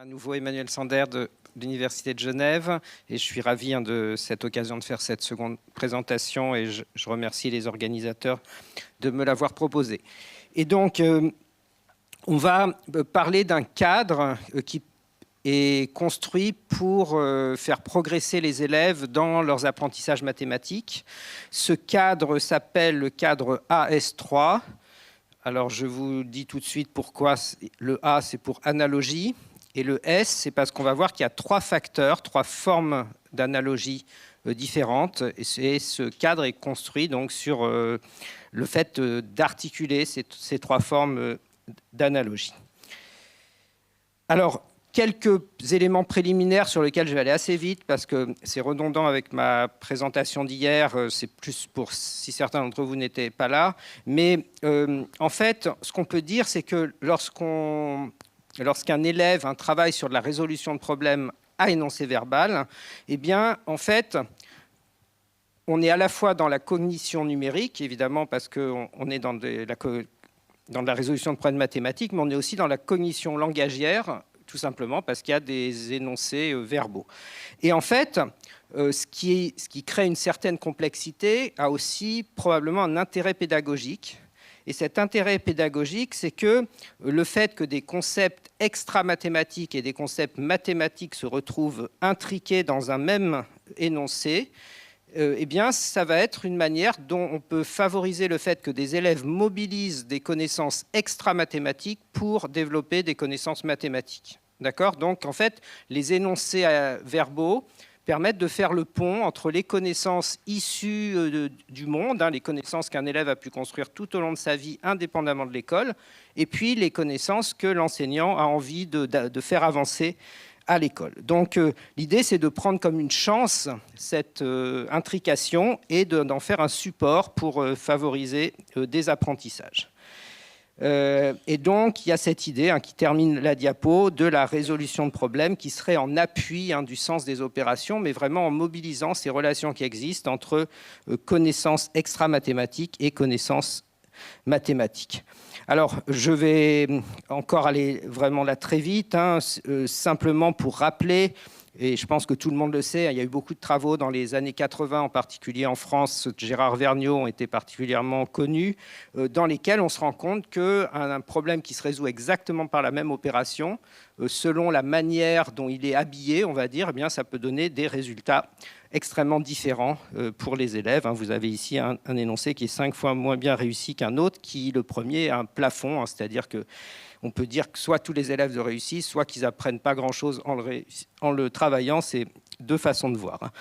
À nouveau Emmanuel Sander de l'Université de Genève et je suis ravi de cette occasion de faire cette seconde présentation et je remercie les organisateurs de me l'avoir proposé. Et donc, on va parler d'un cadre qui est construit pour faire progresser les élèves dans leurs apprentissages mathématiques. Ce cadre s'appelle le cadre AS3. Alors, je vous dis tout de suite pourquoi. Le A, c'est pour analogie. Et le S, c'est parce qu'on va voir qu'il y a trois facteurs, trois formes d'analogie différentes. Et ce cadre est construit donc sur le fait d'articuler ces trois formes d'analogie. Alors, quelques éléments préliminaires sur lesquels je vais aller assez vite parce que c'est redondant avec ma présentation d'hier. C'est plus pour si certains d'entre vous n'étaient pas là. Mais en fait, ce qu'on peut dire, c'est que lorsqu'un élève travaille sur de la résolution de problèmes à énoncé verbal, eh bien, en fait, on est à la fois dans la cognition numérique, évidemment, parce qu'on est dans de la résolution de problèmes mathématiques, mais on est aussi dans la cognition langagière, tout simplement parce qu'il y a des énoncés verbaux. Et en fait, ce qui crée une certaine complexité a aussi probablement un intérêt pédagogique. Et cet intérêt pédagogique, c'est que le fait que des concepts extra-mathématiques et des concepts mathématiques se retrouvent intriqués dans un même énoncé, eh bien, ça va être une manière dont on peut favoriser le fait que des élèves mobilisent des connaissances extra-mathématiques pour développer des connaissances mathématiques. D'accord ? Donc, en fait, les énoncés verbaux permettent de faire le pont entre les connaissances issues du monde, les connaissances qu'un élève a pu construire tout au long de sa vie indépendamment de l'école, et puis les connaissances que l'enseignant a envie de faire avancer à l'école. Donc l'idée, c'est de prendre comme une chance cette intrication et d'en faire un support pour favoriser des apprentissages. Et donc, il y a cette idée qui termine la diapo de la résolution de problèmes qui serait en appui du sens des opérations, mais vraiment en mobilisant ces relations qui existent entre connaissances extra-mathématiques et connaissances mathématiques. Alors, je vais encore aller vraiment là très vite, simplement pour rappeler. Et je pense que tout le monde le sait, il y a eu beaucoup de travaux dans les années 80, en particulier en France, Gérard Vergniaud ont été particulièrement connus, dans lesquels on se rend compte qu'un problème qui se résout exactement par la même opération, selon la manière dont il est habillé, on va dire, eh bien, ça peut donner des résultats extrêmement différents pour les élèves. Vous avez ici un énoncé qui est 5 fois moins bien réussi qu'un autre, qui, le premier, a un plafond, c'est-à-dire que on peut dire que soit tous les élèves le réussissent, soit qu'ils n'apprennent pas grand-chose en le travaillant. C'est deux façons de voir.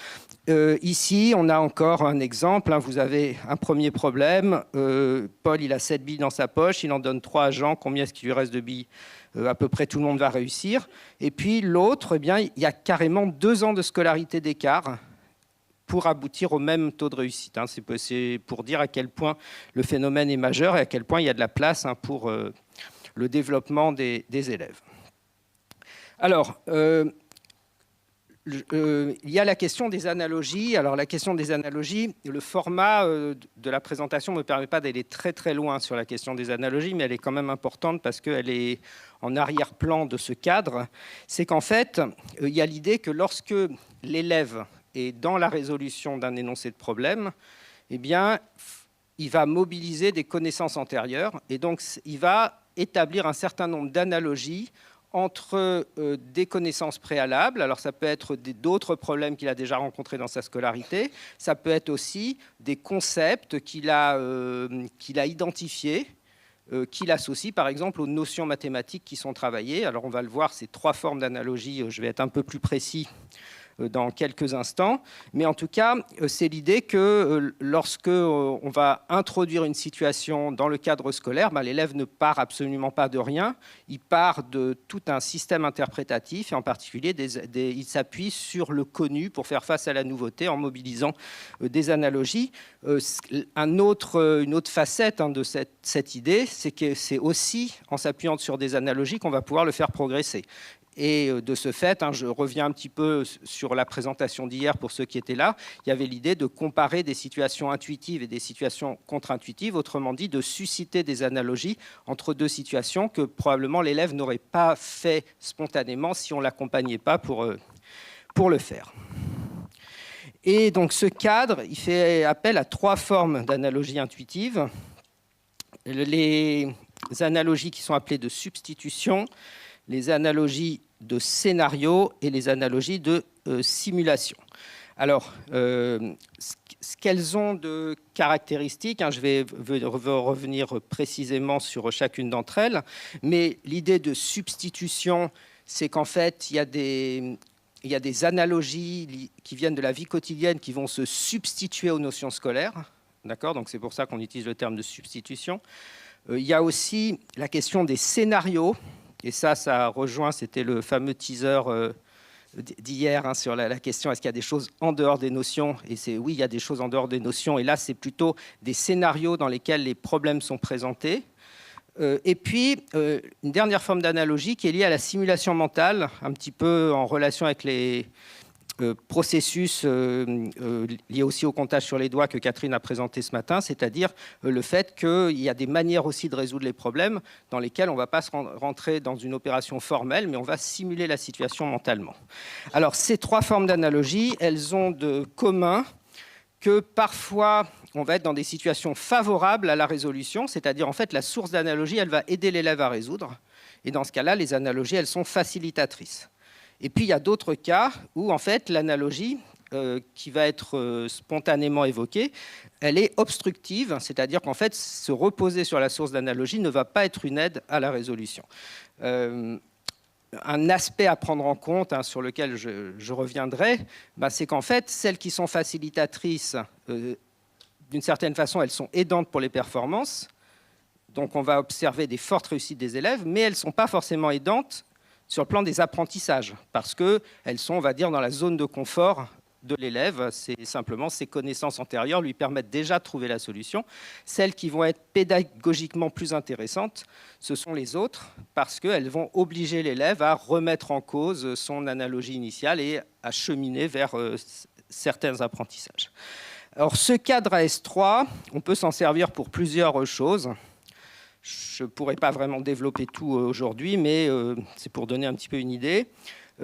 Ici, on a encore un exemple. Vous avez un premier problème. Paul, il a 7 billes dans sa poche. Il en donne 3 à Jean. Combien est-ce qu'il lui reste de billes ? À peu près tout le monde va réussir. Et puis l'autre, eh bien, il y a carrément 2 ans de scolarité d'écart pour aboutir au même taux de réussite. C'est pour dire à quel point le phénomène est majeur et à quel point il y a de la place pour le développement des élèves. Alors, il y a la question des analogies. Alors, la question des analogies, le format de la présentation ne me permet pas d'aller très très loin sur la question des analogies, mais elle est quand même importante parce qu'elle est en arrière-plan de ce cadre. C'est qu'en fait, il y a l'idée que lorsque l'élève est dans la résolution d'un énoncé de problème, eh bien, il va mobiliser des connaissances antérieures et donc il va établir un certain nombre d'analogies entre des connaissances préalables. Alors ça peut être d'autres problèmes qu'il a déjà rencontrés dans sa scolarité. Ça peut être aussi des concepts qu'il a identifiés, qu'il associe par exemple aux notions mathématiques qui sont travaillées. Alors on va le voir, ces 3 formes d'analogie, je vais être un peu plus précis dans quelques instants. Mais en tout cas, c'est l'idée que lorsque on va introduire une situation dans le cadre scolaire, l'élève ne part absolument pas de rien. Il part de tout un système interprétatif et en particulier, il s'appuie sur le connu pour faire face à la nouveauté en mobilisant des analogies. Une autre facette de cette idée, c'est que c'est aussi en s'appuyant sur des analogies qu'on va pouvoir le faire progresser. Et de ce fait, je reviens un petit peu sur la présentation d'hier pour ceux qui étaient là, il y avait l'idée de comparer des situations intuitives et des situations contre-intuitives, autrement dit de susciter des analogies entre deux situations que probablement l'élève n'aurait pas fait spontanément si on ne l'accompagnait pas pour le faire. Et donc ce cadre, il fait appel à 3 formes d'analogie intuitive. Les analogies qui sont appelées de substitution, les analogies de scénario et les analogies de simulation. Alors, ce qu'elles ont de caractéristiques, je vais revenir précisément sur chacune d'entre elles, mais l'idée de substitution, c'est qu'en fait, il y a des analogies qui viennent de la vie quotidienne qui vont se substituer aux notions scolaires. D'accord ? Donc c'est pour ça qu'on utilise le terme de substitution. Il y a aussi la question des scénarios. Et ça rejoint, c'était le fameux teaser d'hier sur la question est-ce qu'il y a des choses en dehors des notions ? Et c'est oui, il y a des choses en dehors des notions. Et là, c'est plutôt des scénarios dans lesquels les problèmes sont présentés. Et puis, une dernière forme d'analogie qui est liée à la simulation mentale, un petit peu en relation avec les processus liés aussi au comptage sur les doigts que Catherine a présenté ce matin, c'est-à-dire le fait qu'il y a des manières aussi de résoudre les problèmes dans lesquels on ne va pas se rentrer dans une opération formelle, mais on va simuler la situation mentalement. Alors, ces 3 formes d'analogie, elles ont de commun que parfois, on va être dans des situations favorables à la résolution, c'est-à-dire en fait la source d'analogie, elle va aider l'élève à résoudre. Et dans ce cas-là, les analogies, elles sont facilitatrices. Et puis, il y a d'autres cas où, en fait, l'analogie qui va être spontanément évoquée, elle est obstructive, c'est-à-dire qu'en fait, se reposer sur la source d'analogie ne va pas être une aide à la résolution. Un aspect à prendre en compte, sur lequel je reviendrai, c'est qu'en fait, celles qui sont facilitatrices, d'une certaine façon, elles sont aidantes pour les performances. Donc, on va observer des fortes réussites des élèves, mais elles ne sont pas forcément aidantes sur le plan des apprentissages, parce qu'elles sont, on va dire, dans la zone de confort de l'élève. C'est simplement ses connaissances antérieures lui permettent déjà de trouver la solution. Celles qui vont être pédagogiquement plus intéressantes, ce sont les autres, parce qu'elles vont obliger l'élève à remettre en cause son analogie initiale et à cheminer vers certains apprentissages. Alors, ce cadre AS3, on peut s'en servir pour plusieurs choses. Je ne pourrais pas vraiment développer tout aujourd'hui, mais c'est pour donner un petit peu une idée.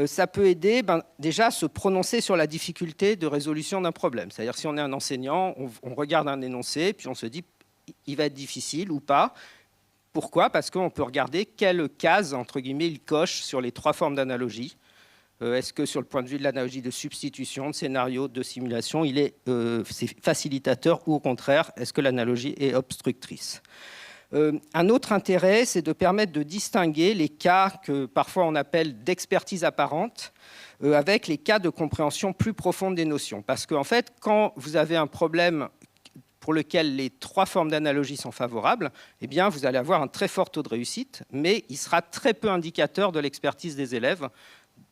Ça peut aider déjà à se prononcer sur la difficulté de résolution d'un problème. C'est-à-dire si on est un enseignant, on regarde un énoncé, puis on se dit il va être difficile ou pas. Pourquoi ? Parce qu'on peut regarder quelle case, entre guillemets, il coche sur les 3 formes d'analogie. Est-ce que sur le point de vue de l'analogie de substitution, de scénario, de simulation, c'est facilitateur ou au contraire, est-ce que l'analogie est obstructrice ? Un autre intérêt, c'est de permettre de distinguer les cas que parfois on appelle d'expertise apparente avec les cas de compréhension plus profonde des notions. Parce qu'en fait, quand vous avez un problème pour lequel les 3 formes d'analogie sont favorables, eh bien, vous allez avoir un très fort taux de réussite, mais il sera très peu indicateur de l'expertise des élèves.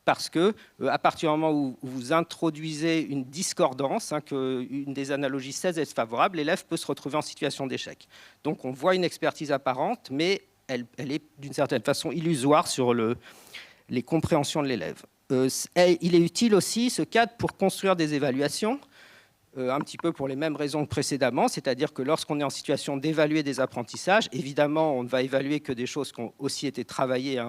Parce que, à partir du moment où vous introduisez une discordance, qu'une des analogies 16 est favorable, l'élève peut se retrouver en situation d'échec. Donc, on voit une expertise apparente, mais elle est d'une certaine façon illusoire sur les compréhensions de l'élève. Il est utile aussi, ce cadre, pour construire des évaluations, un petit peu pour les mêmes raisons que précédemment, c'est-à-dire que lorsqu'on est en situation d'évaluer des apprentissages, évidemment, on ne va évaluer que des choses qui ont aussi été travaillées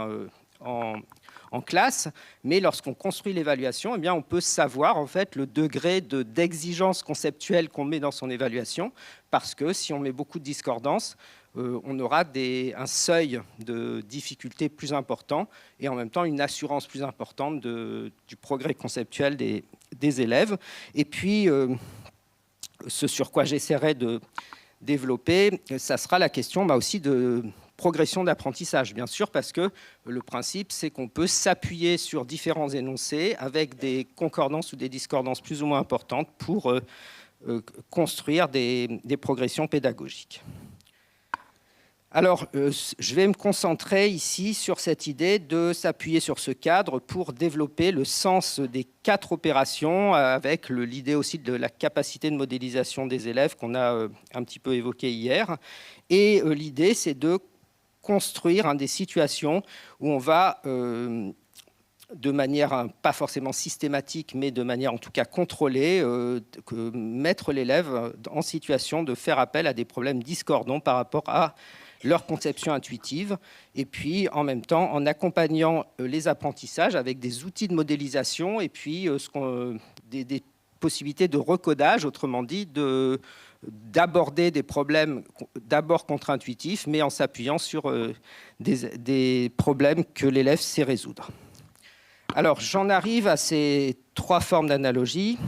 en classe, mais lorsqu'on construit l'évaluation, eh bien, on peut savoir en fait le degré d'exigence conceptuelle qu'on met dans son évaluation, parce que si on met beaucoup de discordance, on aura un seuil de difficulté plus important et en même temps une assurance plus importante du progrès conceptuel des élèves. Et puis, ce sur quoi j'essaierai de développer, ça sera la question aussi de progression d'apprentissage, bien sûr, parce que le principe, c'est qu'on peut s'appuyer sur différents énoncés avec des concordances ou des discordances plus ou moins importantes pour construire des progressions pédagogiques. Alors, je vais me concentrer ici sur cette idée de s'appuyer sur ce cadre pour développer le sens des 4 opérations avec l'idée aussi de la capacité de modélisation des élèves qu'on a un petit peu évoqué hier. Et l'idée, c'est de construire des situations où on va de manière pas forcément systématique, mais de manière en tout cas contrôlée, mettre l'élève en situation de faire appel à des problèmes discordants par rapport à leur conception intuitive, et puis en même temps en accompagnant les apprentissages avec des outils de modélisation et puis des possibilités de recodage, autrement dit, d'aborder des problèmes d'abord contre-intuitifs, mais en s'appuyant sur des problèmes que l'élève sait résoudre. Alors, j'en arrive à ces 3 formes d'analogie,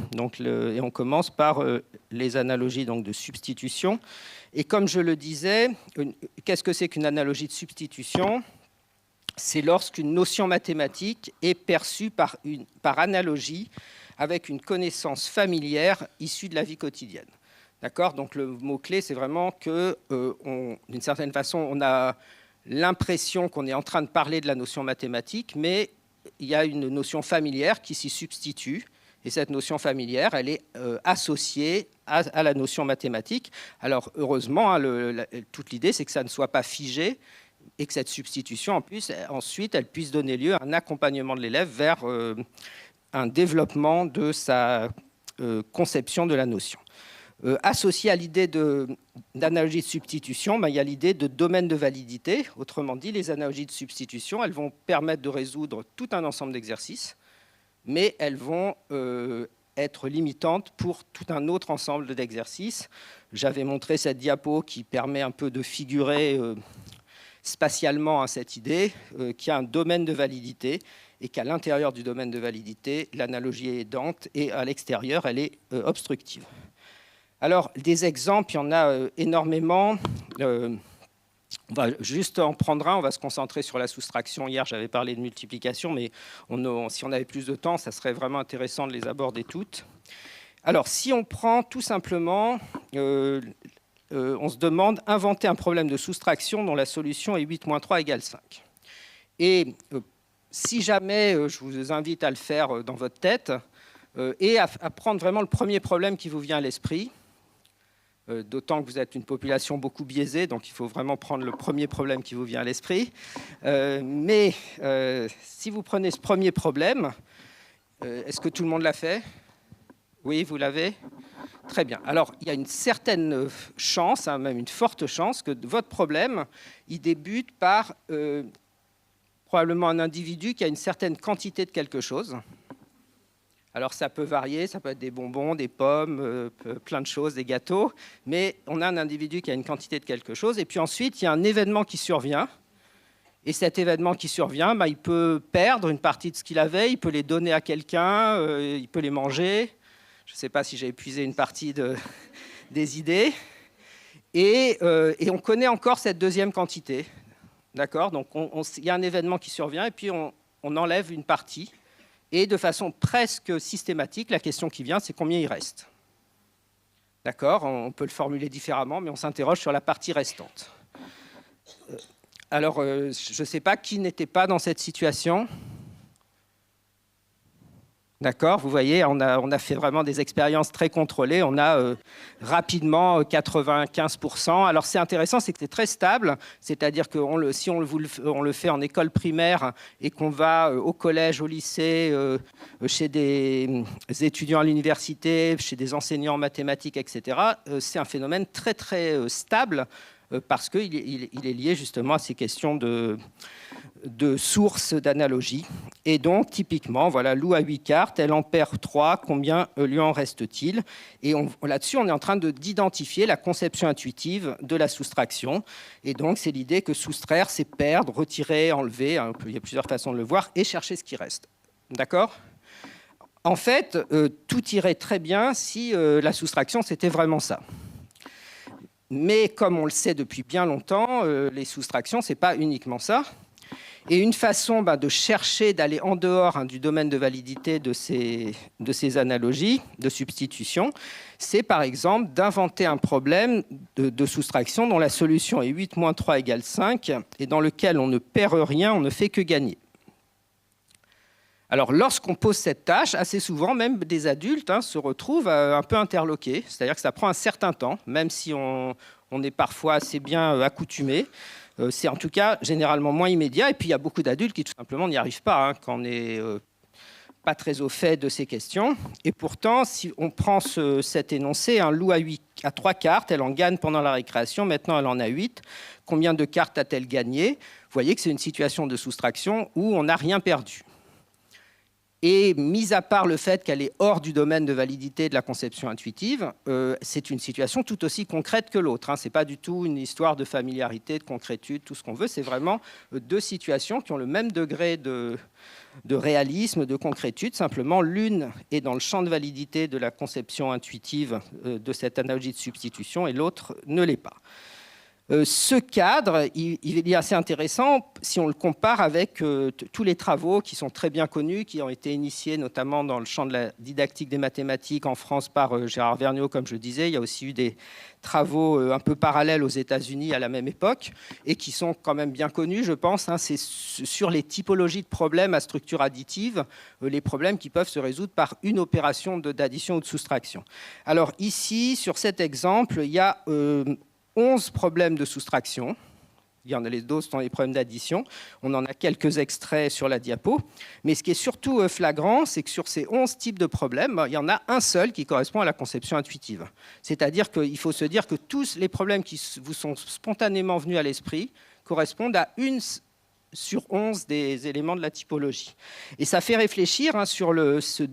et on commence par les analogies donc, de substitution. Et comme je le disais, qu'est-ce que c'est qu'une analogie de substitution? C'est lorsqu'une notion mathématique est perçue par analogie avec une connaissance familière issue de la vie quotidienne. D'accord? Donc, le mot-clé, c'est vraiment que, d'une certaine façon, on a l'impression qu'on est en train de parler de la notion mathématique, mais il y a une notion familière qui s'y substitue, et cette notion familière, elle est associée à la notion mathématique. Alors, heureusement, hein, toute l'idée, c'est que ça ne soit pas figé, et que cette substitution, ensuite, elle puisse donner lieu à un accompagnement de l'élève vers un développement de sa conception de la notion. Associé à l'idée d'analogie de substitution, il y a l'idée de domaine de validité. Autrement dit, les analogies de substitution, elles vont permettre de résoudre tout un ensemble d'exercices, mais elles vont être limitantes pour tout un autre ensemble d'exercices. J'avais montré cette diapo qui permet un peu de figurer spatialement à cette idée, qu'il y a un domaine de validité et qu'à l'intérieur du domaine de validité, l'analogie est aidante et à l'extérieur, elle est obstructive. Alors, des exemples, il y en a énormément. On va juste en prendre un, on va se concentrer sur la soustraction. Hier, j'avais parlé de multiplication, mais si on avait plus de temps, ça serait vraiment intéressant de les aborder toutes. Alors, si on prend tout simplement, on se demande, inventer un problème de soustraction dont la solution est 8 moins 3 égale 5. Et si jamais, je vous invite à le faire dans votre tête, et à prendre vraiment le premier problème qui vous vient à l'esprit, d'autant que vous êtes une population beaucoup biaisée, donc il faut vraiment prendre le premier problème qui vous vient à l'esprit. Mais si vous prenez ce premier problème, est-ce que tout le monde l'a fait? Oui, vous l'avez? Très bien. Alors, il y a une certaine chance, hein, même une forte chance, que votre problème, il débute par probablement un individu qui a une certaine quantité de quelque chose. Alors, ça peut varier, ça peut être des bonbons, des pommes, plein de choses, des gâteaux, mais on a un individu qui a une quantité de quelque chose, et puis ensuite, il y a un événement qui survient, et cet événement qui survient, il peut perdre une partie de ce qu'il avait, il peut les donner à quelqu'un, il peut les manger. Je ne sais pas si j'ai épuisé une partie des idées. Et on connaît encore cette deuxième quantité. D'accord? Donc, il y a un événement qui survient, et puis on enlève une partie. Et de façon presque systématique, la question qui vient, c'est combien il reste. D'accord? On peut le formuler différemment, mais on s'interroge sur la partie restante. Alors, je ne sais pas qui n'était pas dans cette situation. D'accord? Vous voyez, on a fait vraiment des expériences très contrôlées. On a rapidement 95%. Alors, c'est intéressant, c'est que c'est très stable. C'est-à-dire que si on le fait en école primaire et qu'on va au collège, au lycée, chez des étudiants à l'université, chez des enseignants en mathématiques, etc., c'est un phénomène très, très stable parce qu'il est lié justement à ces questions de sources d'analogie. Et donc, typiquement, voilà, Lou a 8 cartes, elle en perd 3, combien lui en reste-t-il? Et là-dessus, on est en train d'identifier la conception intuitive de la soustraction. Et donc, c'est l'idée que soustraire, c'est perdre, retirer, enlever, hein, il y a plusieurs façons de le voir, et chercher ce qui reste. D'accord? En fait, tout irait très bien si la soustraction, c'était vraiment ça. Mais comme on le sait depuis bien longtemps, les soustractions, ce n'est pas uniquement ça. Et une façon de chercher, d'aller en dehors du domaine de validité de ces analogies de substitution, c'est par exemple d'inventer un problème de soustraction dont la solution est 8 moins 3 égale 5 et dans lequel on ne perd rien, on ne fait que gagner. Alors, lorsqu'on pose cette tâche, assez souvent, même des adultes se retrouvent un peu interloqués. C'est-à-dire que ça prend un certain temps, même si on est parfois assez bien accoutumé. C'est en tout cas généralement moins immédiat. Et puis il y a beaucoup d'adultes qui tout simplement n'y arrivent pas, quand on n'est pas très au fait de ces questions. Et pourtant, si on prend cet énoncé, un loup a 3 cartes, elle en gagne pendant la récréation, maintenant elle en a 8. Combien de cartes a-t-elle gagné? Vous voyez que c'est une situation de soustraction où on n'a rien perdu. Et mis à part le fait qu'elle est hors du domaine de validité de la conception intuitive, c'est une situation tout aussi concrète que l'autre. Ce n'est pas du tout une histoire de familiarité, de concrétude, tout ce qu'on veut. C'est vraiment 2 situations qui ont le même degré de réalisme, de concrétude. Simplement, l'une est dans le champ de validité de la conception intuitive de cette analogie de substitution et l'autre ne l'est pas. Ce cadre, il est assez intéressant si on le compare avec tous les travaux qui sont très bien connus, qui ont été initiés notamment dans le champ de la didactique des mathématiques en France par Gérard Vergniaud, comme je disais. Il y a aussi eu des travaux un peu parallèles aux États-Unis à la même époque et qui sont quand même bien connus, je pense. C'est sur les typologies de problèmes à structure additive, les problèmes qui peuvent se résoudre par une opération d'addition ou de soustraction. Alors ici, sur cet exemple, il y a 11 problèmes de soustraction. Il y en a les d'autres sont les problèmes d'addition. On en a quelques extraits sur la diapo. Mais ce qui est surtout flagrant, c'est que sur ces 11 types de problèmes, il y en a un seul qui correspond à la conception intuitive. C'est-à-dire qu'il faut se dire que tous les problèmes qui vous sont spontanément venus à l'esprit correspondent à une sur 11 des éléments de la typologie. Et ça fait réfléchir sur cette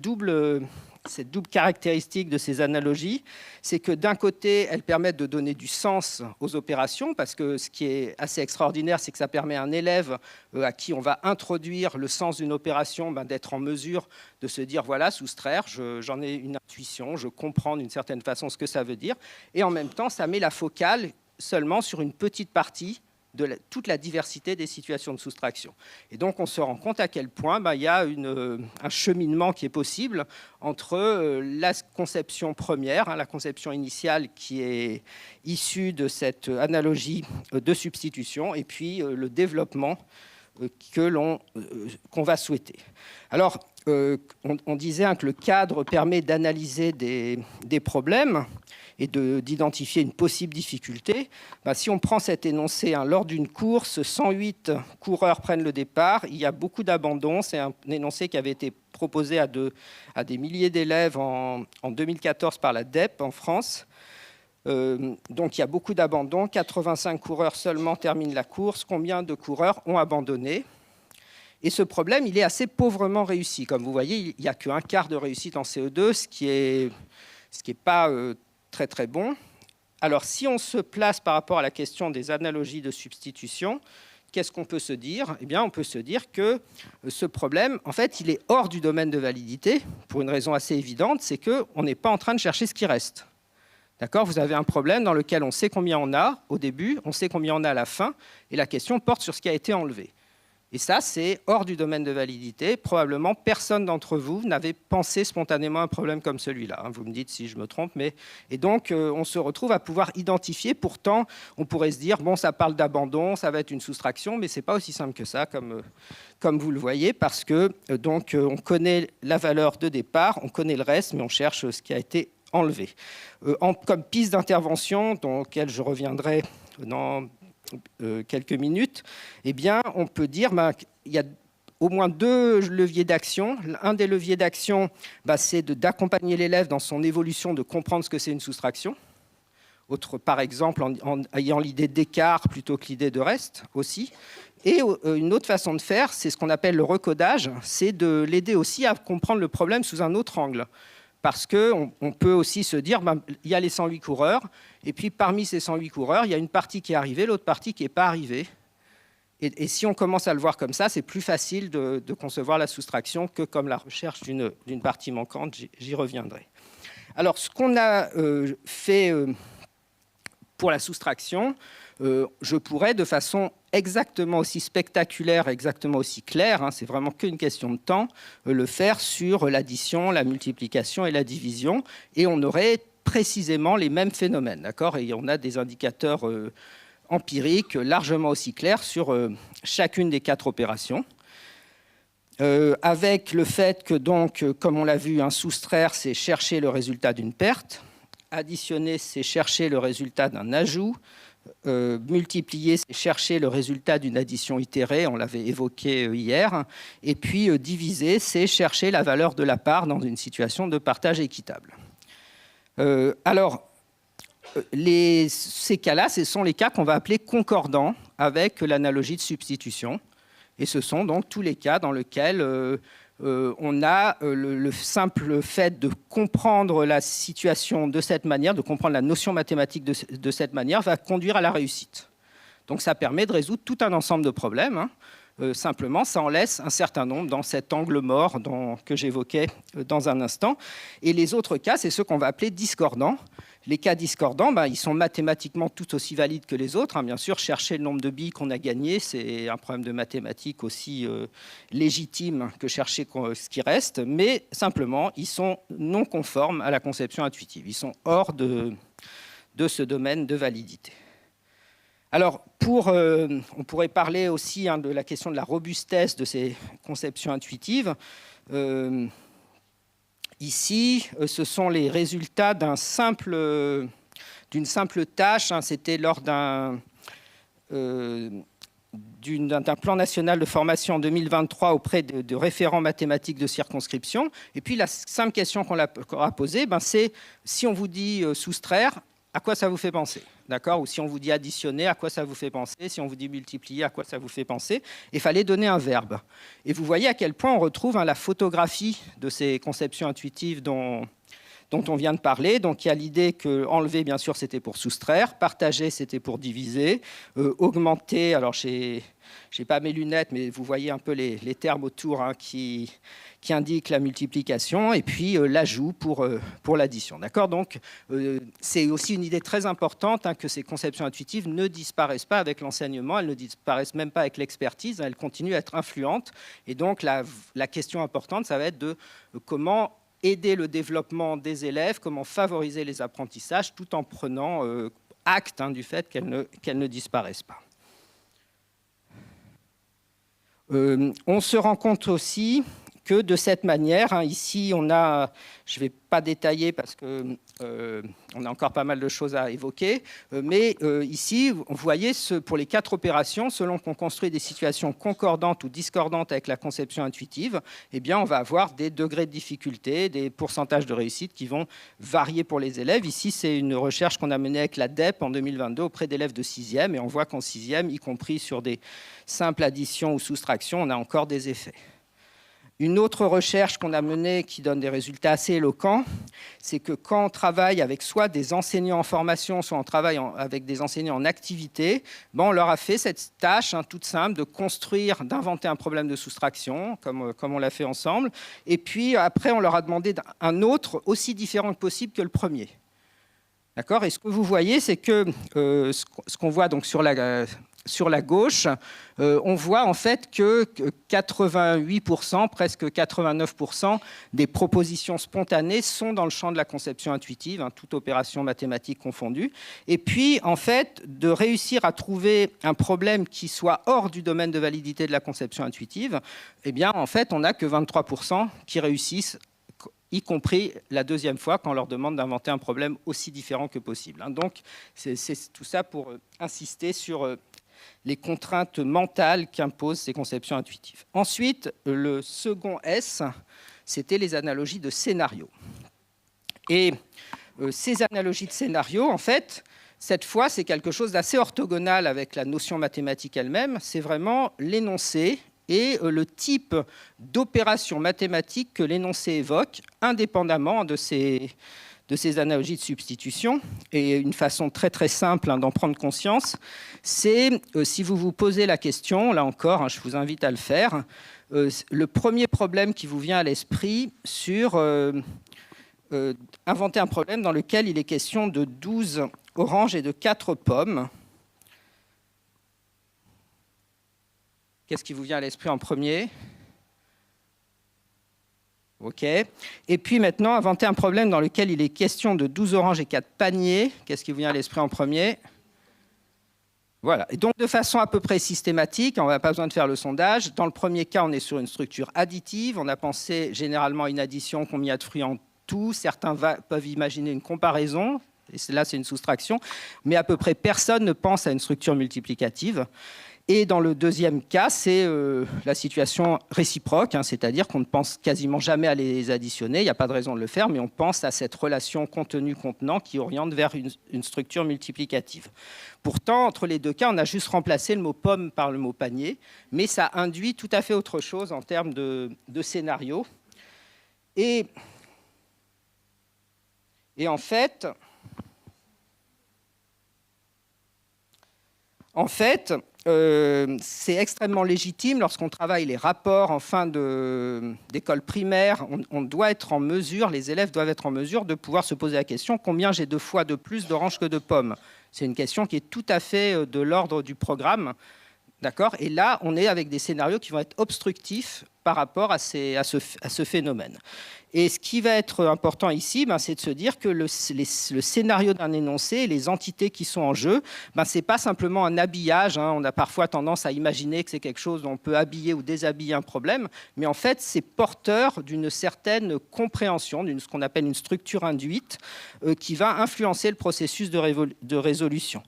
double caractéristique de ces analogies, c'est que d'un côté, elles permettent de donner du sens aux opérations, parce que ce qui est assez extraordinaire, c'est que ça permet à un élève à qui on va introduire le sens d'une opération d'être en mesure de se dire, voilà, soustraire, j'en ai une intuition, je comprends d'une certaine façon ce que ça veut dire, et en même temps, ça met la focale seulement sur une petite partie de toute la diversité des situations de soustraction. Et donc, on se rend compte à quel point il y a un cheminement qui est possible entre la conception première, la conception initiale qui est issue de cette analogie de substitution, et puis le développement qu'on va souhaiter. Alors, on disait que le cadre permet d'analyser des problèmes et d'identifier une possible difficulté. Si on prend cet énoncé, lors d'une course, 108 coureurs prennent le départ, il y a beaucoup d'abandons. C'est un énoncé qui avait été proposé à des milliers d'élèves en 2014 par la DEP en France. Donc il y a beaucoup d'abandons, 85 coureurs seulement terminent la course. Combien de coureurs ont abandonné? Et ce problème, il est assez pauvrement réussi. Comme vous voyez, il n'y a qu'un quart de réussite en CE2, ce qui est pas très très bon. Alors si on se place par rapport à la question des analogies de substitution, qu'est-ce qu'on peut se dire? Eh bien, on peut se dire que ce problème, en fait, il est hors du domaine de validité, pour une raison assez évidente, c'est qu'on n'est pas en train de chercher ce qui reste. D'accord? Vous avez un problème dans lequel on sait combien on a au début, on sait combien on a à la fin, et la question porte sur ce qui a été enlevé. Et ça, c'est hors du domaine de validité. Probablement, personne d'entre vous n'avait pensé spontanément un problème comme celui-là. Vous me dites si je me trompe. Et donc, on se retrouve à pouvoir identifier. Pourtant, on pourrait se dire, bon, ça parle d'abandon, ça va être une soustraction, mais ce n'est pas aussi simple que ça, comme vous le voyez, parce que donc, on connaît la valeur de départ, on connaît le reste, mais on cherche ce qui a été enlevé. Comme piste d'intervention, dans laquelle je reviendrai dans quelques minutes, eh bien, on peut dire qu'il y a au moins 2 leviers d'action. Un des leviers d'action, c'est d'accompagner l'élève dans son évolution, de comprendre ce que c'est une soustraction. Par exemple, en ayant l'idée d'écart plutôt que l'idée de reste aussi. Et une autre façon de faire, c'est ce qu'on appelle le recodage, c'est de l'aider aussi à comprendre le problème sous un autre angle. Parce qu'on peut aussi se dire, il y a les 108 coureurs, et puis parmi ces 108 coureurs, il y a une partie qui est arrivée, l'autre partie qui n'est pas arrivée. Et si on commence à le voir comme ça, c'est plus facile de concevoir la soustraction que comme la recherche d'une partie manquante. J'y reviendrai. Alors, ce qu'on a fait pour la soustraction, je pourrais, de façon exactement aussi spectaculaire, exactement aussi claire, c'est vraiment qu'une question de temps, le faire sur l'addition, la multiplication et la division, et on aurait précisément les mêmes phénomènes, d'accord? Et on a des indicateurs empiriques largement aussi clairs sur chacune des 4 opérations. Avec le fait que, donc, comme on l'a vu, soustraire, c'est chercher le résultat d'une perte. Additionner, c'est chercher le résultat d'un ajout. multiplier, c'est chercher le résultat d'une addition itérée, on l'avait évoqué hier, et puis diviser, c'est chercher la valeur de la part dans une situation de partage équitable. Alors, ces cas-là, ce sont les cas qu'on va appeler concordants avec l'analogie de substitution, et ce sont donc tous les cas dans lesquels on a le simple fait de comprendre la situation de cette manière, de comprendre la notion mathématique de cette manière, va conduire à la réussite. Donc ça permet de résoudre tout un ensemble de problèmes. Simplement, ça en laisse un certain nombre dans cet angle mort que j'évoquais dans un instant. Et les autres cas, c'est ceux qu'on va appeler discordants. Les cas discordants, ils sont mathématiquement tout aussi valides que les autres. Bien sûr, chercher le nombre de billes qu'on a gagné, c'est un problème de mathématiques aussi légitime que chercher ce qui reste, mais simplement, ils sont non conformes à la conception intuitive. Ils sont hors de ce domaine de validité. Alors, on pourrait parler aussi de la question de la robustesse de ces conceptions intuitives. Ici, ce sont les résultats d'une simple tâche. C'était lors d'un plan national de formation en 2023 auprès de référents mathématiques de circonscription. Et puis, la simple question qu'on leur a posée, c'est si on vous dit soustraire, à quoi ça vous fait penser? D'accord? Ou si on vous dit additionner, à quoi ça vous fait penser? Si on vous dit multiplier, à quoi ça vous fait penser? Il fallait donner un verbe. Et vous voyez à quel point on retrouve la photographie de ces conceptions intuitives dont on vient de parler. Donc il y a l'idée que enlever, bien sûr, c'était pour soustraire, partager, c'était pour diviser, augmenter, alors je n'ai pas mes lunettes, mais vous voyez un peu les termes autour qui indiquent la multiplication, et puis l'ajout pour l'addition. D'accord? Donc c'est aussi une idée très importante que ces conceptions intuitives ne disparaissent pas avec l'enseignement, elles ne disparaissent même pas avec l'expertise, elles continuent à être influentes. Et donc la question importante, ça va être de comment aider le développement des élèves, comment favoriser les apprentissages tout en prenant acte du fait qu'elles ne disparaissent pas. On se rend compte aussi que de cette manière, ici on a, je ne vais pas détailler parce qu'on a encore pas mal de choses à évoquer, mais ici, vous voyez, pour les 4 opérations, selon qu'on construit des situations concordantes ou discordantes avec la conception intuitive, eh bien, on va avoir des degrés de difficulté, des pourcentages de réussite qui vont varier pour les élèves. Ici, c'est une recherche qu'on a menée avec la DEP en 2022 auprès d'élèves de 6e, et on voit qu'en 6e, y compris sur des simples additions ou soustractions, on a encore des effets. Une autre recherche qu'on a menée qui donne des résultats assez éloquents, c'est que quand on travaille avec soit des enseignants en formation, soit on travaille avec des enseignants en activité, on leur a fait cette tâche toute simple de construire, d'inventer un problème de soustraction, comme on l'a fait ensemble, et puis après on leur a demandé un autre aussi différent que possible que le premier. D'accord? Et ce que vous voyez, c'est que ce qu'on voit donc sur la gauche, on voit en fait que 88%, presque 89% des propositions spontanées sont dans le champ de la conception intuitive, toute opération mathématique confondue. Et puis, en fait, de réussir à trouver un problème qui soit hors du domaine de validité de la conception intuitive, eh bien, en fait, on n'a que 23% qui réussissent, y compris la deuxième fois quand on leur demande d'inventer un problème aussi différent que possible. Donc, c'est tout ça pour insister sur les contraintes mentales qu'imposent ces conceptions intuitives. Ensuite, le second S, c'était les analogies de scénario. Et ces analogies de scénario, en fait, cette fois, c'est quelque chose d'assez orthogonal avec la notion mathématique elle-même. C'est vraiment l'énoncé et le type d'opération mathématique que l'énoncé évoque, indépendamment de ces analogies de substitution. Et une façon très très simple d'en prendre conscience, c'est si vous vous posez la question, là encore, je vous invite à le faire, le premier problème qui vous vient à l'esprit sur inventer un problème dans lequel il est question de 12 oranges et de 4 pommes. Qu'est-ce qui vous vient à l'esprit en premier ? OK. Et puis maintenant, inventer un problème dans lequel il est question de 12 oranges et 4 paniers. Qu'est-ce qui vous vient à l'esprit en premier? Voilà. Et donc, de façon à peu près systématique, on n'a pas besoin de faire le sondage. Dans le premier cas, on est sur une structure additive. On a pensé généralement à une addition, combien de fruits en tout. Certains peuvent imaginer une comparaison. et là c'est une soustraction, mais à peu près personne ne pense à une structure multiplicative. Et dans le deuxième cas, c'est la situation réciproque, hein, c'est-à-dire qu'on ne pense quasiment jamais à les additionner, il n'y a pas de raison de le faire, mais on pense à cette relation contenu-contenant qui oriente vers une structure multiplicative. Pourtant, entre les deux cas, on a juste remplacé le mot pomme par le mot panier, mais ça induit tout à fait autre chose en termes de scénario. Et en fait, c'est extrêmement légitime lorsqu'on travaille les rapports en fin d'école primaire. On doit être en mesure, les élèves doivent être en mesure de pouvoir se poser la question combien j'ai 2 fois de plus d'oranges que de pommes. C'est une question qui est tout à fait de l'ordre du programme. D'accord ? Et là, on est avec des scénarios qui vont être obstructifs par rapport à ce phénomène. Et ce qui va être important ici, c'est de se dire que le scénario d'un énoncé, les entités qui sont en jeu, ce n'est pas simplement un habillage. Hein. On a parfois tendance à imaginer que c'est quelque chose dont on peut habiller ou déshabiller un problème, mais en fait, c'est porteur d'une certaine compréhension, d'une ce qu'on appelle une structure induite, qui va influencer le processus de résolution.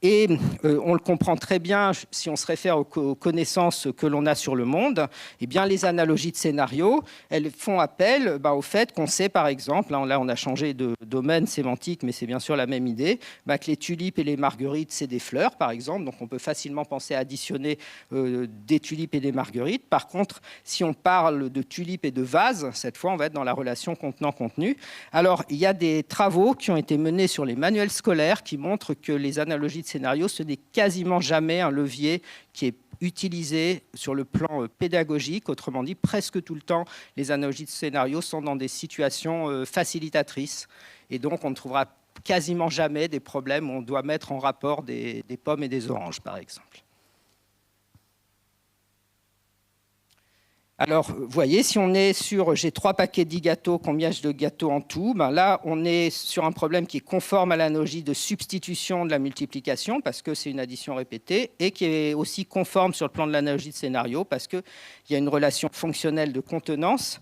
Et on le comprend très bien si on se réfère aux connaissances que l'on a sur le monde. Eh bien, les analogies de scénarios, elles font appel au fait qu'on sait, par exemple, là on a changé de domaine sémantique, mais c'est bien sûr la même idée, que les tulipes et les marguerites, c'est des fleurs, par exemple. Donc on peut facilement penser à additionner des tulipes et des marguerites. Par contre, si on parle de tulipes et de vases, cette fois, on va être dans la relation contenant-contenu. Alors, il y a des travaux qui ont été menés sur les manuels scolaires qui montrent que les analogies de scénario, ce n'est quasiment jamais un levier qui est utilisé sur le plan pédagogique. Autrement dit, presque tout le temps, les analogies de scénario sont dans des situations facilitatrices. Et donc, on ne trouvera quasiment jamais des problèmes où on doit mettre en rapport des pommes et des oranges, par exemple. Alors, vous voyez, si on est sur j'ai 3 paquets de 10 gâteaux, combien j'ai de gâteaux en tout, là, on est sur un problème qui est conforme à l'analogie de substitution de la multiplication, parce que c'est une addition répétée, et qui est aussi conforme sur le plan de l'analogie de scénario, parce qu'il y a une relation fonctionnelle de contenance.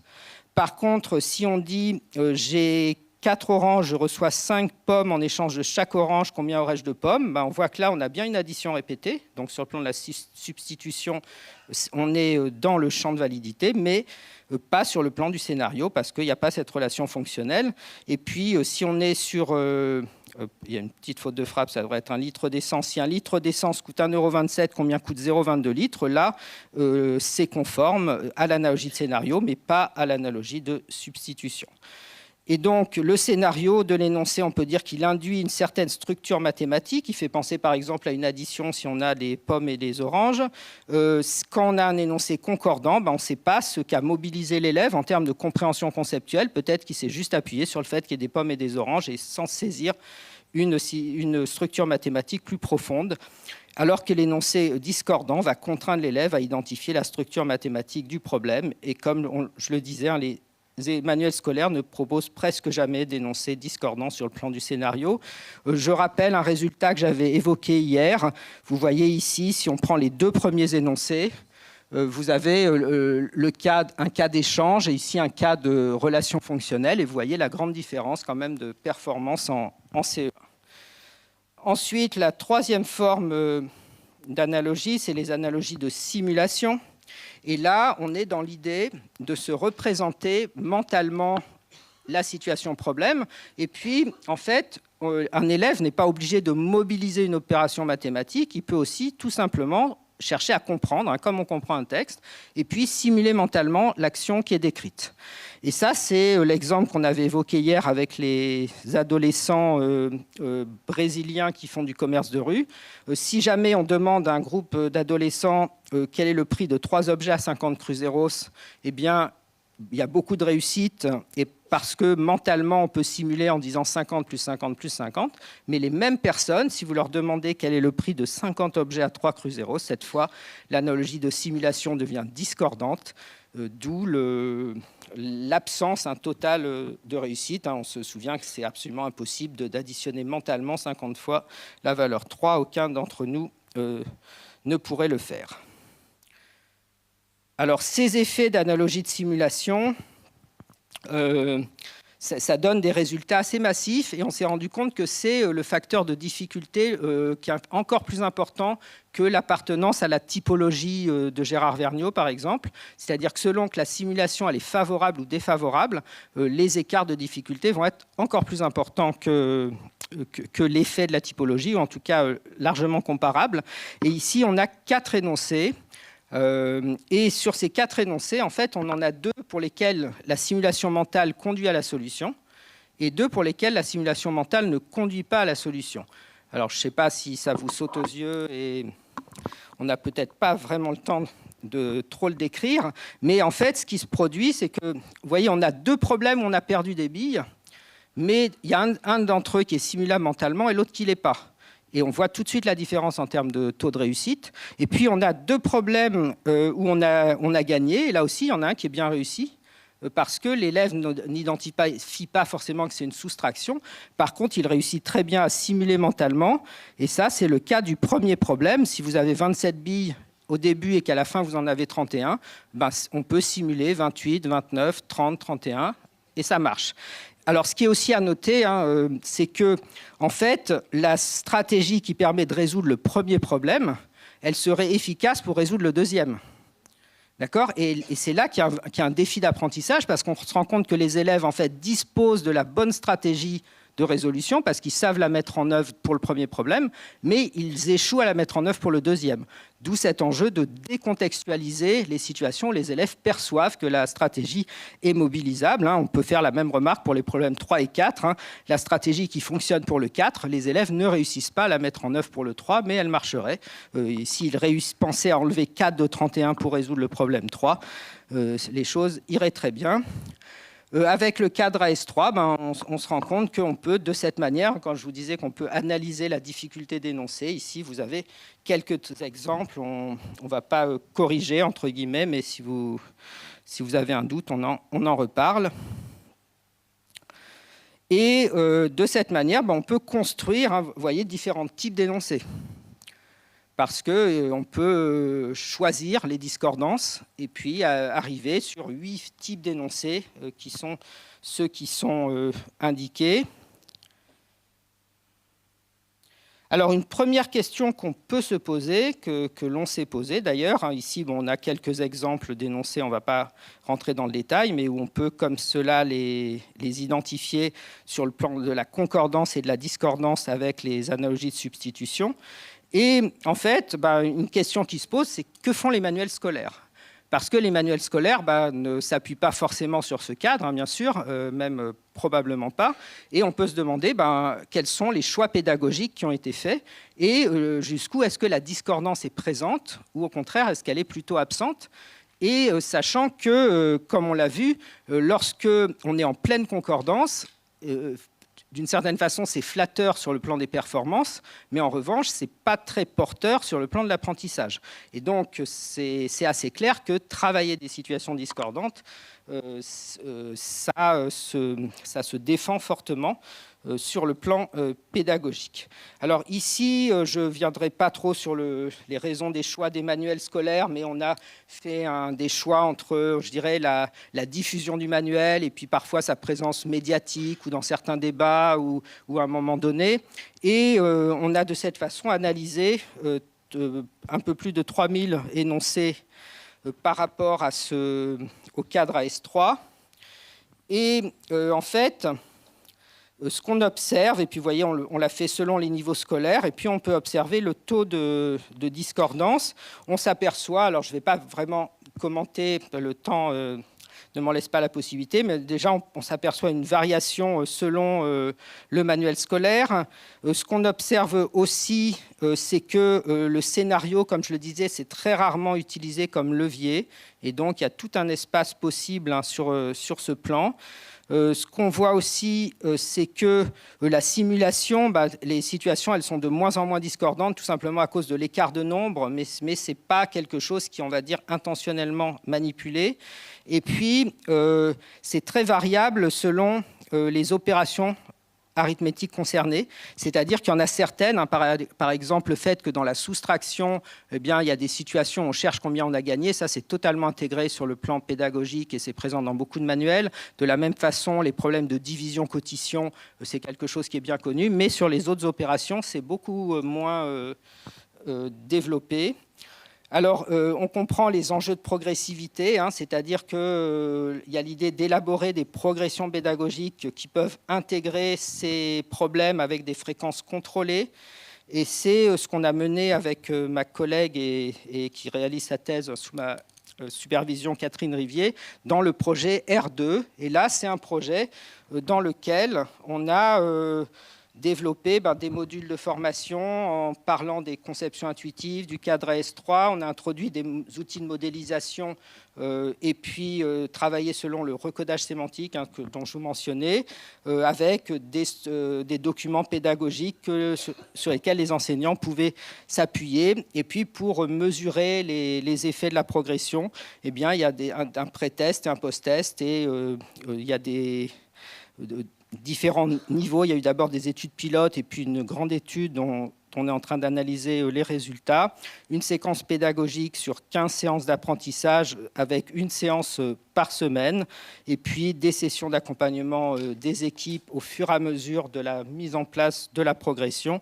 Par contre, si on dit j'ai 4 oranges, je reçois 5 pommes en échange de chaque orange, combien aurais-je de pommes ? On voit que là, on a bien une addition répétée. Donc, sur le plan de la substitution, on est dans le champ de validité, mais pas sur le plan du scénario, parce qu'il n'y a pas cette relation fonctionnelle. Et puis, si on est sur... il y a une petite faute de frappe, ça devrait être 1 litre d'essence. Si 1 litre d'essence coûte 1,27 €, combien coûte 0,22 litres ? Là, c'est conforme à l'analogie de scénario, mais pas à l'analogie de substitution. Et donc, le scénario de l'énoncé, on peut dire qu'il induit une certaine structure mathématique. Il fait penser, par exemple, à une addition si on a des pommes et des oranges. Quand on a un énoncé concordant, on ne sait pas ce qu'a mobilisé l'élève en termes de compréhension conceptuelle. Peut-être qu'il s'est juste appuyé sur le fait qu'il y ait des pommes et des oranges et sans saisir une structure mathématique plus profonde. Alors que l'énoncé discordant va contraindre l'élève à identifier la structure mathématique du problème. Et comme je le disais, les manuels scolaires ne proposent presque jamais d'énoncés discordants sur le plan du scénario. Je rappelle un résultat que j'avais évoqué hier. Vous voyez ici, si on prend les 2 premiers énoncés, vous avez un cas d'échange et ici un cas de relation fonctionnelle. Et vous voyez la grande différence quand même de performance en CE1. Ensuite, la 3e forme d'analogie, c'est les analogies de simulation. Et là, on est dans l'idée de se représenter mentalement la situation problème. Et puis, en fait, un élève n'est pas obligé de mobiliser une opération mathématique. Il peut aussi tout simplement chercher à comprendre, comme on comprend un texte, et puis simuler mentalement l'action qui est décrite. Et ça, c'est l'exemple qu'on avait évoqué hier avec les adolescents brésiliens qui font du commerce de rue. Si jamais on demande à un groupe d'adolescents quel est le prix de 3 objets à 50 cruzeros, eh bien, il y a beaucoup de réussite, et parce que mentalement, on peut simuler en disant 50 plus 50 plus 50, mais les mêmes personnes, si vous leur demandez quel est le prix de 50 objets à 3 cruzeros, cette fois, l'analogie de simulation devient discordante, d'où l'absence totale de réussite. On se souvient que c'est absolument impossible d'additionner mentalement 50 fois la valeur 3. Aucun d'entre nous ne pourrait le faire. Alors, ces effets d'analogie de simulation, ça donne des résultats assez massifs et on s'est rendu compte que c'est le facteur de difficulté qui est encore plus important que l'appartenance à la typologie de Gérard Vergniaud, par exemple. C'est-à-dire que selon que la simulation elle est favorable ou défavorable, les écarts de difficulté vont être encore plus importants que l'effet de la typologie, ou en tout cas largement comparables. Et ici, on a 4 énoncés. Et sur ces 4 énoncés, en fait, on en a 2 pour lesquels la simulation mentale conduit à la solution et 2 pour lesquels la simulation mentale ne conduit pas à la solution. Alors, je ne sais pas si ça vous saute aux yeux et on n'a peut-être pas vraiment le temps de trop le décrire, mais en fait, ce qui se produit, c'est que, vous voyez, on a 2 problèmes où on a perdu des billes, mais il y a un d'entre eux qui est simulable mentalement et l'autre qui ne l'est pas. Et on voit tout de suite la différence en termes de taux de réussite. Et puis, on a 2 problèmes où on a gagné. Et là aussi, il y en a un qui est bien réussi, parce que l'élève n'identifie pas forcément que c'est une soustraction. Par contre, il réussit très bien à simuler mentalement. Et ça, c'est le cas du premier problème. Si vous avez 27 billes au début et qu'à la fin, vous en avez 31, ben, on peut simuler 28, 29, 30, 31, et ça marche. Alors, ce qui est aussi à noter, c'est que, en fait, la stratégie qui permet de résoudre le premier problème, elle serait efficace pour résoudre le deuxième. D'accord ? Et c'est là qu'il y a un défi d'apprentissage, parce qu'on se rend compte que les élèves, en fait, disposent de la bonne stratégie de résolution, parce qu'ils savent la mettre en œuvre pour le premier problème, mais ils échouent à la mettre en œuvre pour le deuxième. D'où cet enjeu de décontextualiser les situations où les élèves perçoivent que la stratégie est mobilisable. On peut faire la même remarque pour les problèmes 3 et 4. La stratégie qui fonctionne pour le 4, les élèves ne réussissent pas à la mettre en œuvre pour le 3, mais elle marcherait. S'ils pensaient à enlever 4 de 31 pour résoudre le problème 3, les choses iraient très bien. Avec le cadre AS3, on se rend compte qu'on peut, de cette manière, quand je vous disais qu'on peut analyser la difficulté d'énoncer, ici vous avez quelques exemples, on ne va pas corriger, entre guillemets, mais si vous avez un doute, on en reparle. Et de cette manière, on peut construire, vous voyez, différents types d'énoncés. Parce qu'on peut choisir les discordances et puis arriver sur 8 types d'énoncés qui sont ceux qui sont indiqués. Alors, une première question qu'on peut se poser, que l'on s'est posée d'ailleurs, ici on a quelques exemples d'énoncés, on ne va pas rentrer dans le détail, mais où on peut comme cela les identifier sur le plan de la concordance et de la discordance avec les analogies de substitution. Et en fait, une question qui se pose, c'est que font les manuels scolaires ? Parce que les manuels scolaires ne s'appuient pas forcément sur ce cadre, bien sûr, même probablement pas. Et on peut se demander quels sont les choix pédagogiques qui ont été faits et jusqu'où est-ce que la discordance est présente ou au contraire, est-ce qu'elle est plutôt absente ? Et sachant que, comme on l'a vu, lorsque on est en pleine concordance, d'une certaine façon, c'est flatteur sur le plan des performances, mais en revanche, ce n'est pas très porteur sur le plan de l'apprentissage. Et donc, c'est assez clair que travailler des situations discordantes, ça se défend fortement sur le plan pédagogique. Alors ici, je ne viendrai pas trop sur les raisons des choix des manuels scolaires, mais on a fait des choix entre, je dirais, la diffusion du manuel et puis parfois sa présence médiatique ou dans certains débats ou à un moment donné. Et on a de cette façon analysé un peu plus de 3000 énoncés par rapport au cadre AS3. Et en fait, ce qu'on observe, et puis vous voyez, on l'a fait selon les niveaux scolaires, et puis on peut observer le taux de discordance. On s'aperçoit, alors je ne vais pas vraiment commenter, le temps ne m'en laisse pas la possibilité, mais déjà on s'aperçoit une variation selon le manuel scolaire. Ce qu'on observe aussi, c'est que le scénario, comme je le disais, c'est très rarement utilisé comme levier, et donc il y a tout un espace possible sur ce plan. Ce qu'on voit aussi, c'est que la simulation, les situations, elles sont de moins en moins discordantes, tout simplement à cause de l'écart de nombre, mais ce n'est pas quelque chose qui, on va dire, intentionnellement manipulé. Et puis, c'est très variable selon les opérations arithmétiques concernées, c'est-à-dire qu'il y en a certaines, hein, par exemple le fait que dans la soustraction, eh bien, il y a des situations où on cherche combien on a gagné, ça c'est totalement intégré sur le plan pédagogique et c'est présent dans beaucoup de manuels. De la même façon, les problèmes de division-quotition, c'est quelque chose qui est bien connu, mais sur les autres opérations, c'est beaucoup moins développé. Alors, on comprend les enjeux de progressivité, hein, c'est-à-dire qu'il y a l'idée d'élaborer des progressions pédagogiques qui peuvent intégrer ces problèmes avec des fréquences contrôlées. Et c'est ce qu'on a mené avec ma collègue et qui réalise sa thèse sous ma supervision, Catherine Rivier, dans le projet R2. Et là, c'est un projet dans lequel on a développer des modules de formation en parlant des conceptions intuitives, du cadre AS3. On a introduit des outils de modélisation et puis travailler selon le recodage sémantique hein, dont je vous mentionnais, avec des documents pédagogiques sur lesquels les enseignants pouvaient s'appuyer. Et puis pour mesurer les effets de la progression, eh bien, il y a un pré-test et un post-test et il y a des différents niveaux. Il y a eu d'abord des études pilotes et puis une grande étude dont on est en train d'analyser les résultats. Une séquence pédagogique sur 15 séances d'apprentissage avec une séance par semaine et puis des sessions d'accompagnement des équipes au fur et à mesure de la mise en place de la progression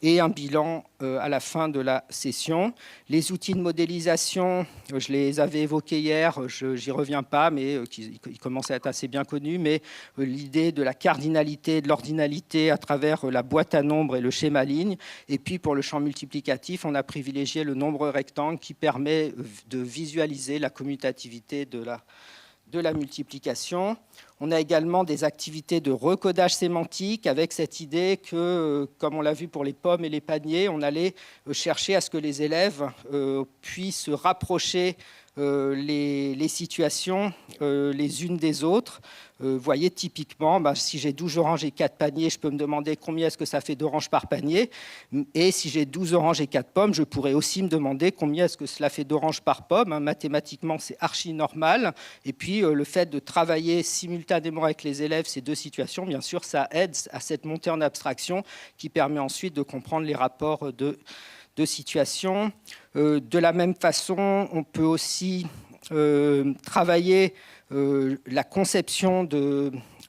et un bilan à la fin de la session. Les outils de modélisation, je les avais évoqués hier, je n'y reviens pas, mais ils commencent à être assez bien connus, mais l'idée de la cardinalité, de l'ordinalité à travers la boîte à nombres et le schéma ligne. Et puis pour le champ multiplicatif, on a privilégié le nombre rectangle qui permet de visualiser la commutativité de la multiplication. On a également des activités de recodage sémantique avec cette idée que, comme on l'a vu pour les pommes et les paniers, on allait chercher à ce que les élèves puissent rapprocher les situations les unes des autres. Vous voyez, typiquement, si j'ai 12 oranges et 4 paniers, je peux me demander combien est-ce que ça fait d'oranges par panier. Et si j'ai 12 oranges et 4 pommes, je pourrais aussi me demander combien est-ce que cela fait d'oranges par pomme. Hein, mathématiquement, c'est archi normal. Et puis, le fait de travailler simultanément avec les élèves ces deux situations, bien sûr, ça aide à cette montée en abstraction qui permet ensuite de comprendre les rapports de situation. De la même façon, on peut aussi travailler la conception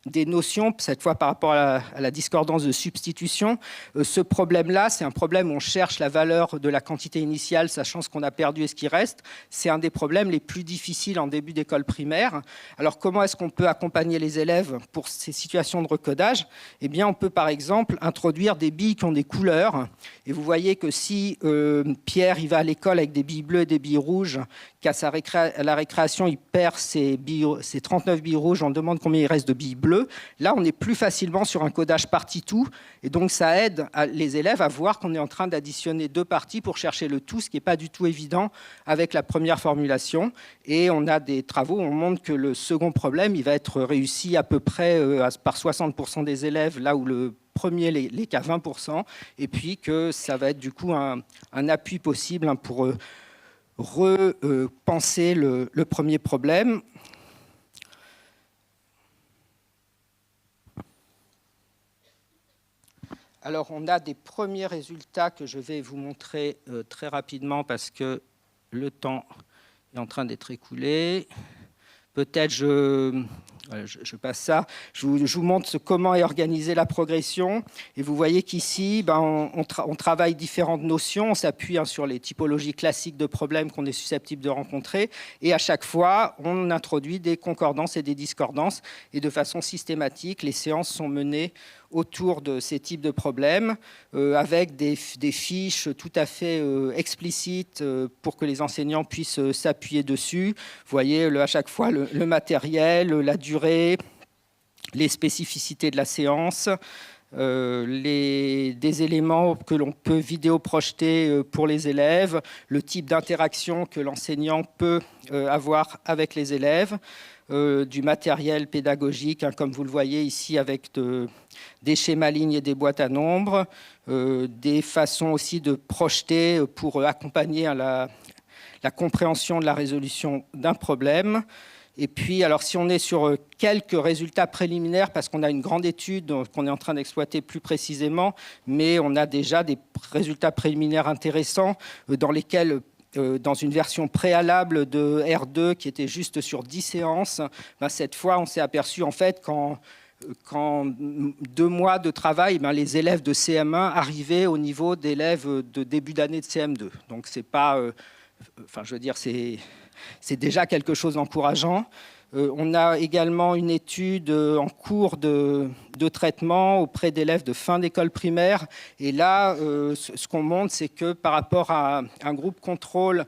des notions, cette fois par rapport à la discordance de substitution. Ce problème-là, c'est un problème où on cherche la valeur de la quantité initiale, sachant ce qu'on a perdu et ce qui reste. C'est un des problèmes les plus difficiles en début d'école primaire. Alors, comment est-ce qu'on peut accompagner les élèves pour ces situations de recodage ? Eh bien, on peut par exemple introduire des billes qui ont des couleurs. Et vous voyez que si Pierre il va à l'école avec des billes bleues et des billes rouges, qu'à la récréation, il perd ses 39 billes rouges, on demande combien il reste de billes bleues. Là, on est plus facilement sur un codage partie-tout, et donc ça aide les élèves à voir qu'on est en train d'additionner deux parties pour chercher le tout, ce qui n'est pas du tout évident avec la première formulation. Et on a des travaux où on montre que le second problème, il va être réussi à peu près par 60% des élèves, là où le premier l'est qu'à 20%, et puis que ça va être du coup un appui possible pour repenser le premier problème. Alors, on a des premiers résultats que je vais vous montrer très rapidement parce que le temps est en train d'être écoulé. Peut-être je passe ça. Je vous montre comment est organisée la progression. Et vous voyez qu'ici, on travaille différentes notions. On s'appuie sur les typologies classiques de problèmes qu'on est susceptible de rencontrer. Et à chaque fois, on introduit des concordances et des discordances. Et de façon systématique, les séances sont menées autour de ces types de problèmes, avec des fiches tout à fait explicites pour que les enseignants puissent s'appuyer dessus. Vous voyez à chaque fois le matériel, la durée, les spécificités de la séance, des éléments que l'on peut vidéo-projeter pour les élèves, le type d'interaction que l'enseignant peut avoir avec les élèves, du matériel pédagogique, comme vous le voyez ici avec des schémas lignes et des boîtes à nombres, des façons aussi de projeter pour accompagner la compréhension de la résolution d'un problème. Et puis, alors si on est sur quelques résultats préliminaires, parce qu'on a une grande étude qu'on est en train d'exploiter plus précisément, mais on a déjà des résultats préliminaires intéressants dans lesquels, dans une version préalable de R2 qui était juste sur 10 séances, ben, cette fois, on s'est aperçu en fait qu'en 2 mois de travail, ben, les élèves de CM1 arrivaient au niveau d'élèves de début d'année de CM2. Donc, c'est pas... enfin, je veux dire, c'est déjà quelque chose d'encourageant. On a également une étude en cours de traitement auprès d'élèves de fin d'école primaire. Et là, ce qu'on montre, c'est que par rapport à un groupe contrôle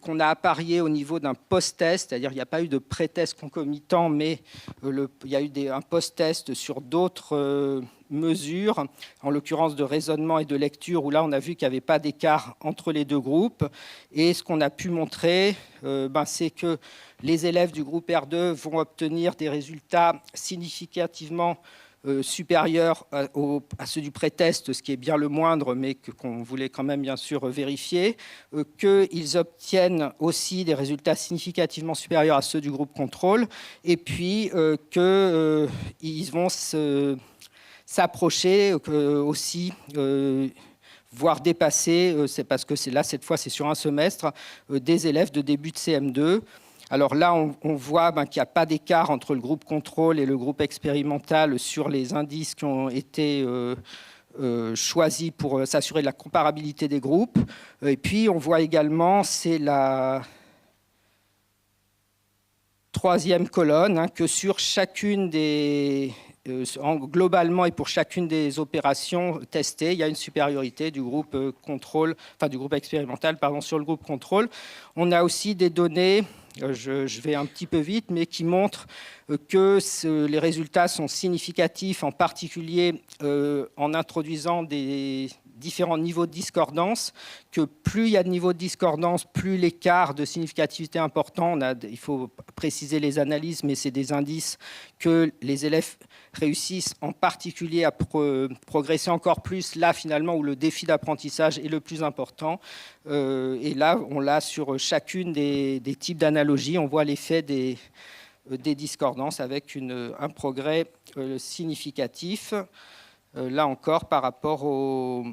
qu'on a apparié au niveau d'un post-test, c'est-à-dire qu'il n'y a pas eu de pré-test concomitant, mais il y a eu un post-test sur d'autres mesures, en l'occurrence de raisonnement et de lecture, où là, on a vu qu'il n'y avait pas d'écart entre les 2 groupes. Et ce qu'on a pu montrer, c'est que les élèves du groupe R2 vont obtenir des résultats significativement supérieurs à ceux du pré-test, ce qui est bien le moindre, mais qu'on voulait quand même bien sûr vérifier, qu'ils obtiennent aussi des résultats significativement supérieurs à ceux du groupe contrôle, et puis qu'ils vont s'approcher aussi, voire dépasser, c'est parce que là, cette fois, c'est sur un semestre, des élèves de début de CM2. Alors là, on voit qu'il n'y a pas d'écart entre le groupe contrôle et le groupe expérimental sur les indices qui ont été choisis pour s'assurer de la comparabilité des groupes. Et puis, on voit également, c'est la 3e colonne, que sur chacune des... globalement et pour chacune des opérations testées, il y a une supériorité du groupe contrôle, enfin du groupe expérimental, pardon, sur le groupe contrôle. On a aussi des données, je vais un petit peu vite, mais qui montrent que les résultats sont significatifs, en particulier en introduisant des différents niveaux de discordance, que plus il y a de niveaux de discordance, plus l'écart de significativité est important. Il faut préciser les analyses, mais c'est des indices que les élèves réussissent en particulier à progresser encore plus, là finalement où le défi d'apprentissage est le plus important. Et là, on l'a sur chacune des types d'analogies, on voit l'effet des discordances avec un progrès significatif. Là encore, par rapport au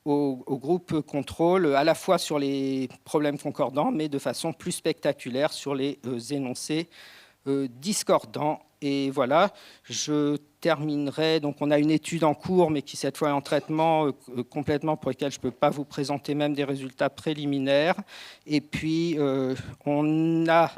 groupe contrôle, à la fois sur les problèmes concordants, mais de façon plus spectaculaire sur les énoncés discordants. Et voilà, je terminerai. Donc, on a une étude en cours, mais qui cette fois est en traitement complètement, pour laquelle je ne peux pas vous présenter même des résultats préliminaires. Et puis, on a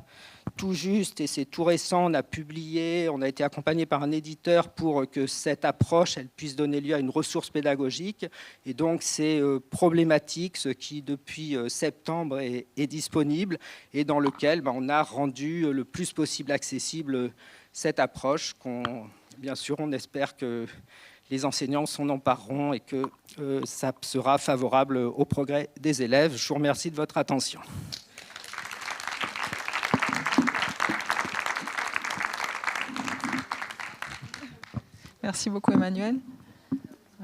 tout juste, et c'est tout récent, on a publié, on a été accompagné par un éditeur pour que cette approche elle puisse donner lieu à une ressource pédagogique. Et donc, c'est problématique, ce qui, depuis septembre, est disponible et dans lequel on a rendu le plus possible accessible cette approche bien sûr, on espère que les enseignants s'en empareront et que ça sera favorable au progrès des élèves. Je vous remercie de votre attention. Merci beaucoup, Emmanuel.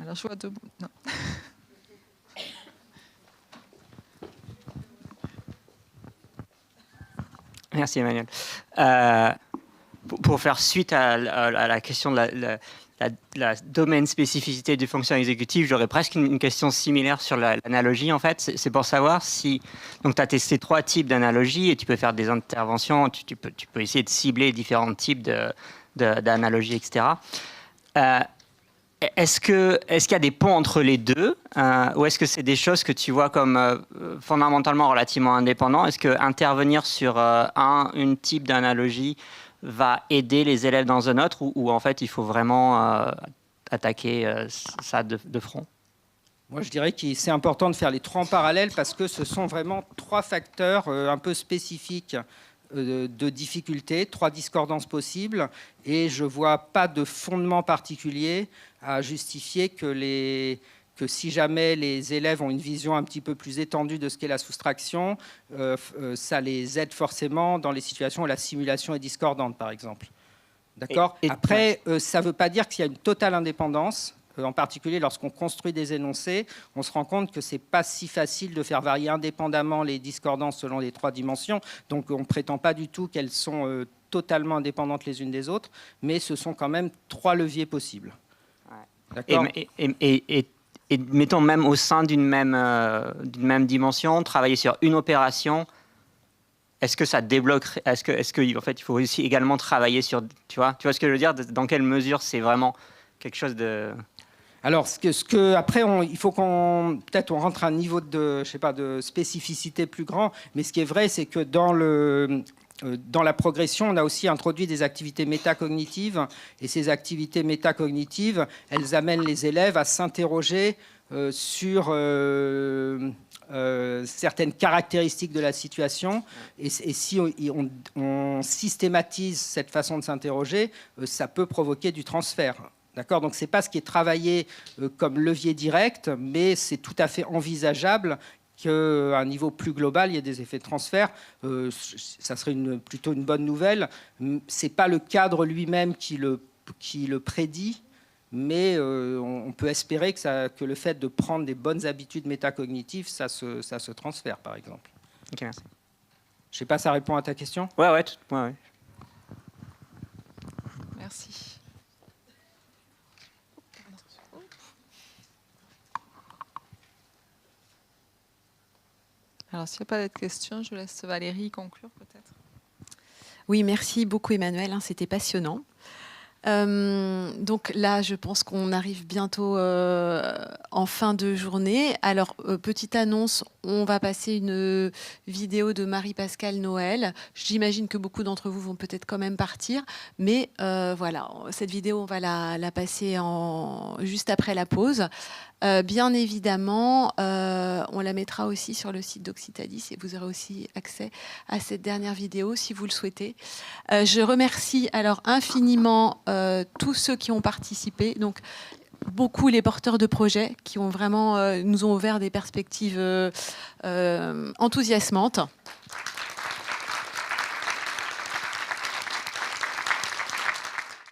Alors, je vois debout. Non. Merci, Emmanuel. Pour faire suite à la question de la domaine spécificité du fonction exécutive, j'aurais presque une question similaire sur l'analogie. En fait, c'est pour savoir si... Donc, tu as testé 3 types d'analogies et tu peux faire des interventions, tu peux essayer de cibler différents types d'analogies, etc. Est-ce qu'il y a des ponts entre les deux ou est-ce que c'est des choses que tu vois comme fondamentalement relativement indépendants? Est-ce qu'intervenir sur une type d'analogie va aider les élèves dans un autre ou en fait il faut vraiment attaquer ça de front? Moi, je dirais que c'est important de faire les 3 en parallèle parce que ce sont vraiment 3 facteurs un peu spécifiques de difficultés, 3 discordances possibles, et je ne vois pas de fondement particulier à justifier que si jamais les élèves ont une vision un petit peu plus étendue de ce qu'est la soustraction, ça les aide forcément dans les situations où la simulation est discordante, par exemple. D'accord ? Après, ça ne veut pas dire qu'il y a une totale indépendance. En particulier, lorsqu'on construit des énoncés, on se rend compte que ce n'est pas si facile de faire varier indépendamment les discordances selon les 3 dimensions. Donc, on ne prétend pas du tout qu'elles sont totalement indépendantes les unes des autres, mais ce sont quand même 3 leviers possibles. D'accord ? Et mettons même au sein d'une même dimension, travailler sur une opération, est-ce que ça débloquerait, est-ce que en fait, il faut aussi également travailler sur, tu vois ce que je veux dire, dans quelle mesure c'est vraiment quelque chose de... Alors, après, il faut peut-être on rentre à un niveau de spécificité plus grand, mais ce qui est vrai, c'est que dans la progression, on a aussi introduit des activités métacognitives, et ces activités métacognitives, elles amènent les élèves à s'interroger sur certaines caractéristiques de la situation, et si on systématise cette façon de s'interroger, ça peut provoquer du transfert. D'accord ? Donc, ce n'est pas ce qui est travaillé comme levier direct, mais c'est tout à fait envisageable qu'à un niveau plus global, il y ait des effets de transfert. Ça serait plutôt une bonne nouvelle. Ce n'est pas le cadre lui-même qui le prédit, mais on peut espérer que le fait de prendre des bonnes habitudes métacognitives, ça se transfère, par exemple. Ok, merci. Je ne sais pas, ça répond à ta question ? Ouais. Merci. Alors, s'il n'y a pas d'autres questions, je laisse Valérie conclure peut-être. Oui, merci beaucoup Emmanuel, c'était passionnant. Donc là, je pense qu'on arrive bientôt en fin de journée. Alors, petite annonce, on va passer une vidéo de Marie-Pascale Noël. J'imagine que beaucoup d'entre vous vont peut-être quand même partir, mais voilà, cette vidéo, on va la passer juste après la pause. Bien évidemment, on la mettra aussi sur le site d'Occitadis et vous aurez aussi accès à cette dernière vidéo si vous le souhaitez. Je remercie alors infiniment tous ceux qui ont participé, donc beaucoup les porteurs de projets qui ont vraiment nous ont ouvert des perspectives enthousiasmantes.